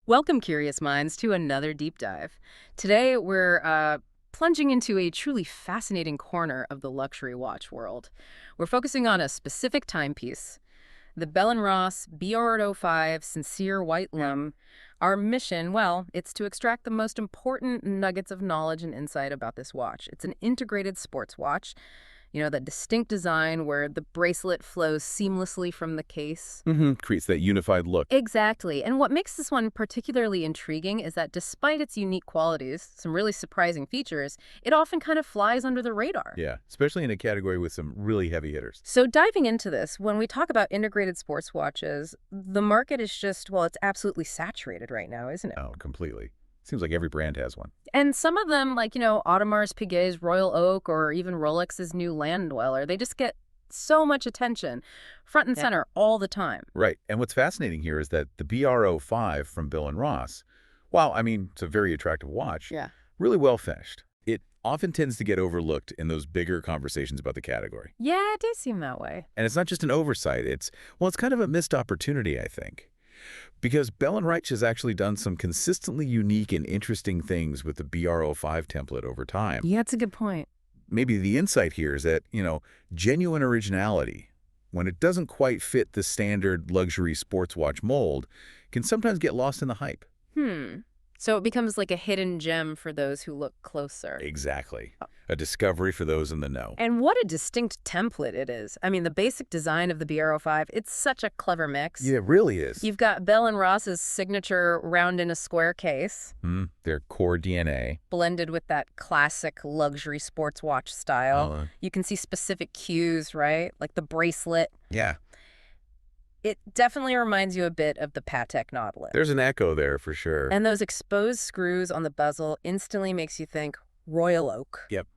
Welcome, curious minds, to another deep dive. Today, we're plunging into a truly fascinating corner of the luxury watch world. We're focusing on a specific timepiece, the Bell& Ross BR-05 Sincere White Lum. Our mission, well, it's to extract the most important nuggets of knowledge and insight about this watch. It's an integrated sports watch. You know, that distinct design where the bracelet flows seamlessly from the case. Creates that unified look. Exactly. And what makes this one particularly intriguing is that despite its unique qualities, some really surprising features, it often kind of flies under the radar. Yeah, especially in a category with some really heavy hitters. So diving into this, when we talk about integrated sports watches, the market is just, well, it's absolutely saturated right now, isn't it? Oh, completely. Seems like every brand has one. And some of them, like, Audemars Piguet's Royal Oak or even Rolex's new Land Dweller, they just get so much attention, front and center all the time. Right. And what's fascinating here is that the BR-05 from Bell& Ross, while, it's a very attractive watch, really well finished. It often tends to get overlooked in those bigger conversations about the category. Yeah, it does seem that way. And it's not just an oversight. It's kind of a missed opportunity, I think. Because Bell & Ross has actually done some consistently unique and interesting things with the BR-05 template over time. Yeah, that's a good point. Maybe the insight here is that, genuine originality, when it doesn't quite fit the standard luxury sports watch mold, can sometimes get lost in the hype. So it becomes like a hidden gem for those who look closer. Exactly. A discovery for those in the know. And what a distinct template it is. The basic design of the BR-05, it's such a clever mix. Yeah, it really is. You've got Bell & Ross's signature round in a square case. Their core DNA. Blended with that classic luxury sports watch style. You can see specific cues, right? Like the bracelet. Yeah. It definitely reminds you a bit of the Patek Nautilus. There's an echo there for sure. And those exposed screws on the bezel instantly makes you think Royal Oak. Yep.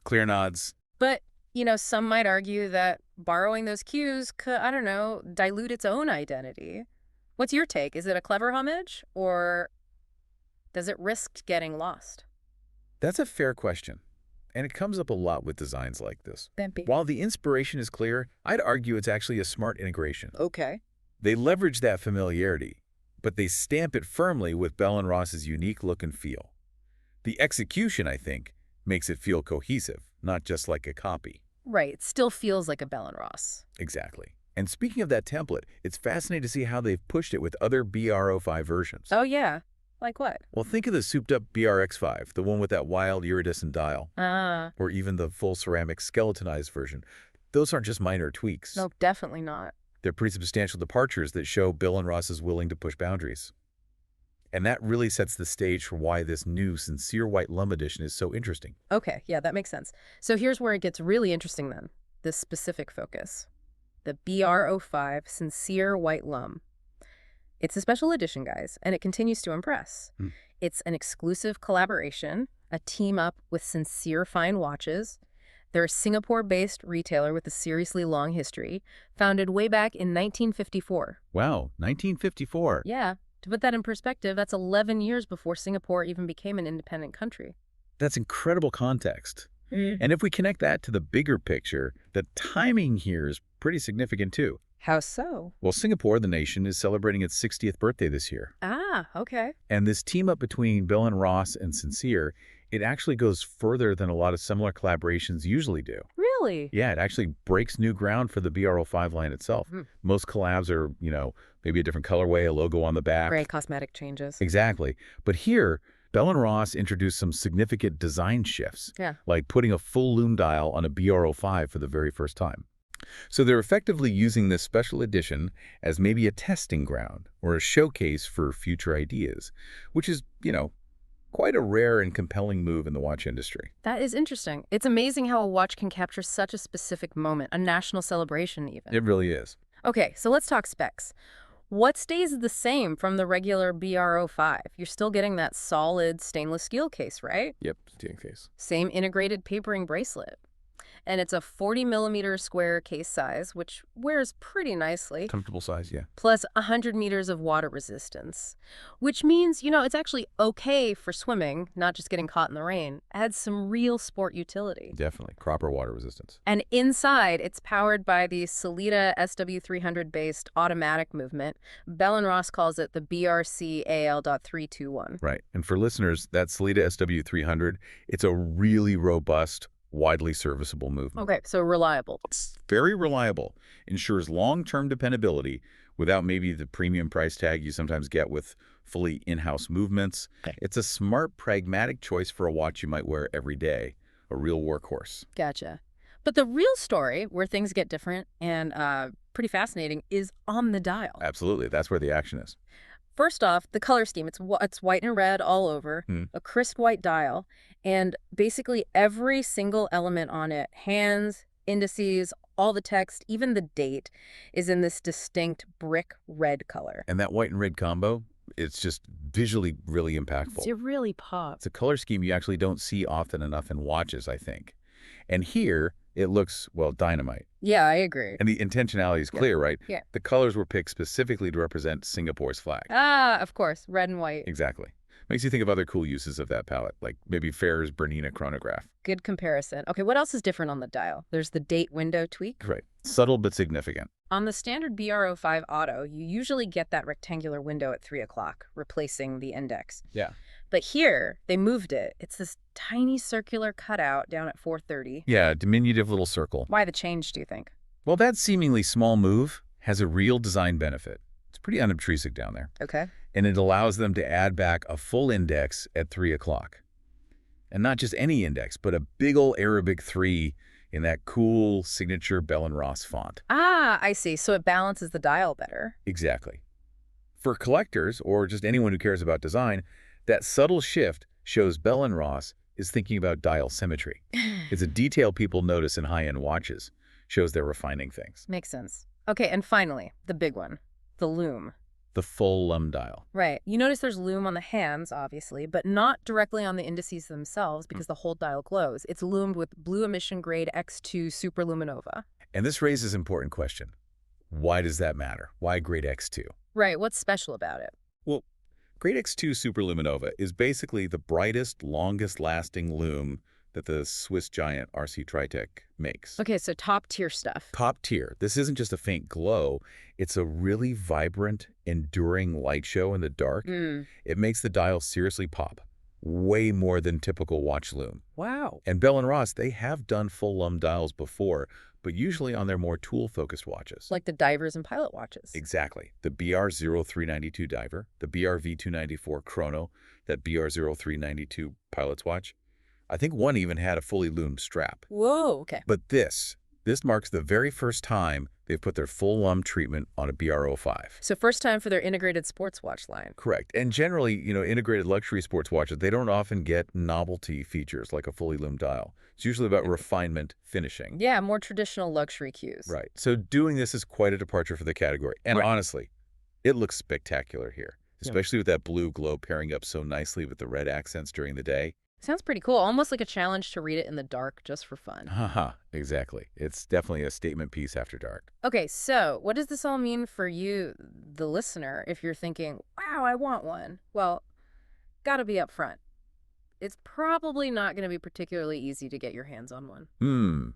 Clear nods. But, some might argue that borrowing those cues could, dilute its own identity. What's your take? Is it a clever homage, or does it risk getting lost? That's a fair question. And it comes up a lot with designs like this. Bempy. While the inspiration is clear, I'd argue it's actually a smart integration. Okay. They leverage that familiarity, but they stamp it firmly with Bell & Ross's unique look and feel. The execution, I think, makes it feel cohesive, not just like a copy. Right. It still feels like a Bell & Ross. Exactly. And speaking of that template, it's fascinating to see how they've pushed it with other BR-05 versions. Oh, yeah. Like what? Well, think of the souped-up BR-X5, the one with that wild iridescent dial. Or even the full ceramic skeletonized version. Those aren't just minor tweaks. No, definitely not. They're pretty substantial departures that show Bell & Ross is willing to push boundaries. And that really sets the stage for why this new Sincere White Lum edition is so interesting. Okay, yeah, that makes sense. So here's where it gets really interesting then, this specific focus. The BR-05 Sincere White Lum. It's a special edition, guys, and it continues to impress. It's an exclusive collaboration, a team-up with Sincere Fine Watches. They're a Singapore-based retailer with a seriously long history, founded way back in 1954. Wow, 1954. Yeah, to put that in perspective, that's 11 years before Singapore even became an independent country. That's incredible context. And if we connect that to the bigger picture, the timing here is pretty significant too. How so? Well, Singapore, the nation, is celebrating its 60th birthday this year. Ah, okay. And this team-up between Bell & Ross and Sincere, it actually goes further than a lot of similar collaborations usually do. Really? Yeah, it actually breaks new ground for the BR-05 line itself. Most collabs are, maybe a different colorway, a logo on the back. Very cosmetic changes. Exactly. But here, Bell & Ross introduced some significant design shifts. Yeah. Like putting a full lume dial on a BR-05 for the very first time. So they're effectively using this special edition as maybe a testing ground or a showcase for future ideas, which is, quite a rare and compelling move in the watch industry. That is interesting. It's amazing how a watch can capture such a specific moment, a national celebration even. It really is. Okay, so let's talk specs. What stays the same from the regular BR-05? You're still getting that solid stainless steel case, right? Yep, steel case. Same integrated papering bracelet. And it's a 40 millimeter square case size, which wears pretty nicely, Comfortable size, yeah. plus 100 meters of water resistance, which means, it's actually okay for swimming, not just getting caught in the rain. Adds some real sport utility. Definitely. Cropper water resistance. And inside, it's powered by the Sellita SW300-based automatic movement. Bell & Ross calls it the BRC-AL.321. Right. And for listeners, that Sellita SW300, it's a really robust, widely serviceable movement. Okay, so reliable. It's very reliable, ensures long-term dependability without maybe the premium price tag you sometimes get with fully in-house movements. Okay. It's a smart, pragmatic choice for a watch you might wear every day, a real workhorse. Gotcha. But the real story, where things get different and pretty fascinating, is on the dial. Absolutely. That's where the action is. First off, the color scheme. It's white and red all over, a crisp white dial, and basically every single element on it, hands, indices, all the text, even the date, is in this distinct brick red color. And that white and red combo, it's just visually really impactful. It really pops. It's a color scheme you actually don't see often enough in watches, I think. And here, it looks, well, dynamite. Yeah, I agree. And the intentionality is clear, right? Yeah. The colors were picked specifically to represent Singapore's flag. Ah, of course, red and white. Exactly. Makes you think of other cool uses of that palette, like maybe Fair's Bernina chronograph. Good comparison. Okay, what else is different on the dial? There's the date window tweak. Right. Subtle but significant. On the standard BR-05 Auto, you usually get that rectangular window at 3 o'clock, replacing the index. Yeah. But here, they moved it. It's this tiny circular cutout down at 4:30. Yeah, diminutive little circle. Why the change, do you think? Well, that seemingly small move has a real design benefit. It's pretty unobtrusive down there. Okay. And it allows them to add back a full index at 3 o'clock. And not just any index, but a big ol' Arabic 3 in that cool signature Bell & Ross font. Ah, I see. So it balances the dial better. Exactly. For collectors, or just anyone who cares about design, that subtle shift shows Bell & Ross is thinking about dial symmetry. It's a detail people notice in high-end watches. Shows they're refining things. Makes sense. Okay, and finally, the big one, the lume. The full Lum dial. Right. You notice there's lume on the hands, obviously, but not directly on the indices themselves because the whole dial glows. It's lumed with blue emission Grade X2 Super-LumiNova. And this raises an important question. Why does that matter? Why Grade X2? Right. What's special about it? Well, Grade X2 Super-LumiNova is basically the brightest, longest-lasting lume that the Swiss giant RC Tritech makes. Okay, so top tier stuff. Top tier. This isn't just a faint glow. It's a really vibrant, enduring light show in the dark. It makes the dial seriously pop. Way more than typical watch lume. Wow. And Bell & Ross, they have done full Lum dials before, but usually on their more tool-focused watches. Like the divers and pilot watches. Exactly. The BR-0392 diver, the BR-V294 chrono, that BR-0392 pilot's watch. I think one even had a fully loomed strap. Whoa, okay. But this marks the very first time they've put their full Lum treatment on a BR-05. So first time for their integrated sports watch line. Correct. And generally, integrated luxury sports watches, they don't often get novelty features like a fully loomed dial. It's usually about refinement, finishing. Yeah, more traditional luxury cues. Right. So doing this is quite a departure for the category. And honestly, it looks spectacular here, especially with that blue glow pairing up so nicely with the red accents during the day. Sounds pretty cool. Almost like a challenge to read it in the dark just for fun. Haha, exactly. It's definitely a statement piece after dark. Okay, so what does this all mean for you, the listener, if you're thinking, wow, I want one? Well, gotta be upfront. It's probably not going to be particularly easy to get your hands on one.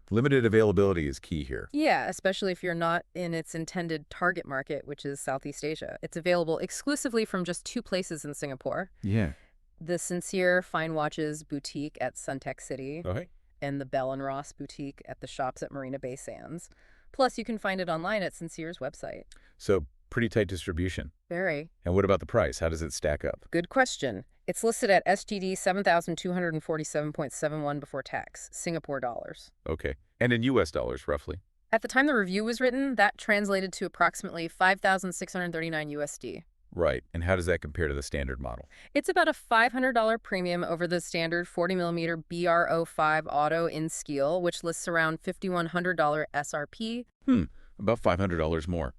Limited availability is key here. Yeah, especially if you're not in its intended target market, which is Southeast Asia. It's available exclusively from just 2 places in Singapore. Yeah. The Sincere Fine Watches Boutique at Suntec City. Okay. And the Bell & Ross Boutique at the shops at Marina Bay Sands. Plus, you can find it online at Sincere's website. So, pretty tight distribution. Very. And what about the price? How does it stack up? Good question. It's listed at SGD 7,247.71 before tax, Singapore dollars. Okay. And in US dollars, roughly? At the time the review was written, that translated to approximately 5,639 USD. Right. And how does that compare to the standard model? It's about a $500 premium over the standard 40mm BR-05 Auto in Skeel, which lists around $5,100 SRP. About $500 more.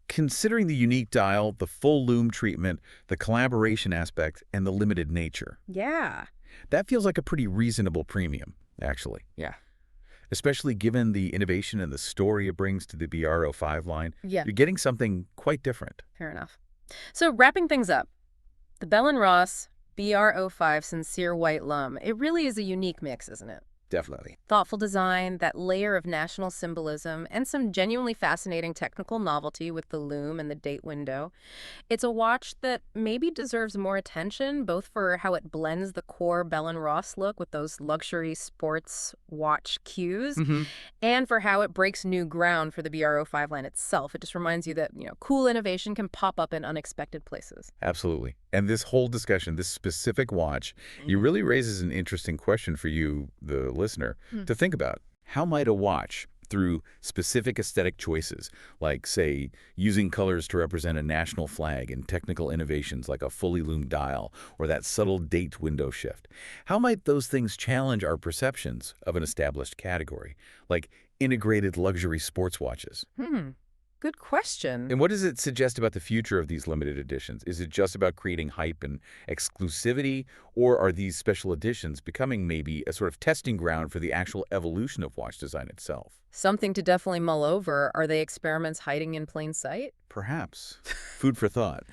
Considering the unique dial, the full lume treatment, the collaboration aspect, and the limited nature. Yeah. That feels like a pretty reasonable premium, actually. Yeah. especially given the innovation and the story it brings to the BR-05 line. Yeah, You're getting something quite different. fair enough. So wrapping things up, the Bell& Ross BR-05 Sincere White Lum, it really is a unique mix, isn't it? Definitely. Thoughtful design, that layer of national symbolism, and some genuinely fascinating technical novelty with the lume and the date window. It's a watch that maybe deserves more attention, both for how it blends the core Bell& Ross look with those luxury sports watch cues, and for how it breaks new ground for the BR-05 line itself. It just reminds you that, cool innovation can pop up in unexpected places. Absolutely. And this whole discussion, this specific watch, it really raises an interesting question for you, the listener, to think about. How might a watch, through specific aesthetic choices, like, say, using colors to represent a national flag and technical innovations like a fully loomed dial or that subtle date window shift, how might those things challenge our perceptions of an established category, like integrated luxury sports watches? Good question. And what does it suggest about the future of these limited editions? Is it just about creating hype and exclusivity, or are these special editions becoming maybe a sort of testing ground for the actual evolution of watch design itself? Something to definitely mull over. Are they experiments hiding in plain sight? Perhaps. Food for thought.